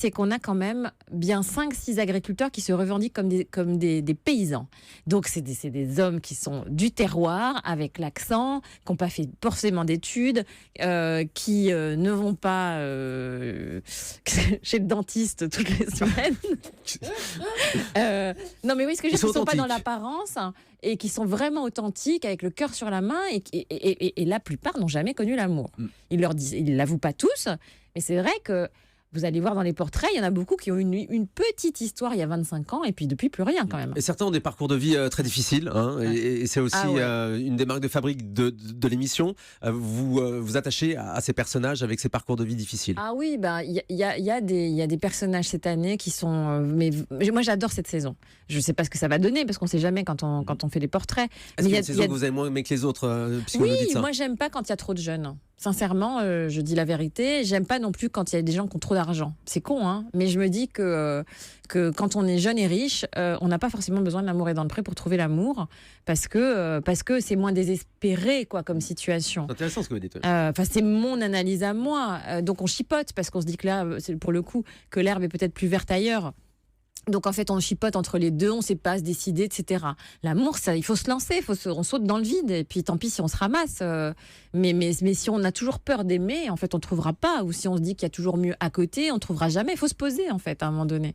c'est qu'on a quand même bien 5-6 agriculteurs qui se revendiquent comme des paysans. Donc, c'est des hommes qui sont du terroir, avec l'accent, qui n'ont pas fait forcément d'études, qui ne vont pas chez le dentiste toutes les semaines. Non, mais oui, ce que je veux dire, Ils sont qui ne sont pas dans authentiques. l'apparence, hein, et qui sont vraiment authentiques, avec le cœur sur la main, et la plupart n'ont jamais connu l'amour. Ils l'avouent pas tous, mais c'est vrai que vous allez voir dans les portraits, il y en a beaucoup qui ont une petite histoire il y a 25 ans, et puis depuis, plus rien quand même. Et certains ont des parcours de vie très difficiles, hein, et c'est aussi Ah ouais. une des marques de fabrique de l'émission. Vous attachez à ces personnages avec ces parcours de vie difficiles. Ah oui, ben il y a des personnages cette année qui sont. Mais moi, j'adore cette saison. Je ne sais pas ce que ça va donner parce qu'on ne sait jamais quand on fait des portraits. Est-ce qu'il y a une saison que vous avez moins aimé que les autres, puisque vous nous Oui, dites ça? moi j'aime pas quand il y a trop de jeunes. Sincèrement, je dis la vérité. J'aime pas non plus quand il y a des gens qui ont trop d'argent. C'est con, hein. Mais je me dis que quand on est jeune et riche, on n'a pas forcément besoin de l'amour est dans le pré pour trouver l'amour, parce que c'est moins désespéré, quoi, comme situation. C'est intéressant ce que vous dites. Enfin, c'est mon analyse à moi. Donc on chipote parce qu'on se dit que là, c'est pour le coup que l'herbe est peut-être plus verte ailleurs. Donc en fait, on chipote entre les deux, on ne sait pas se décider, etc. L'amour, ça, il faut se lancer, on saute dans le vide, et puis tant pis si on se ramasse. Mais si on a toujours peur d'aimer, en fait, on ne trouvera pas. Ou si on se dit qu'il y a toujours mieux à côté, on ne trouvera jamais. Il faut se poser, en fait, à un moment donné.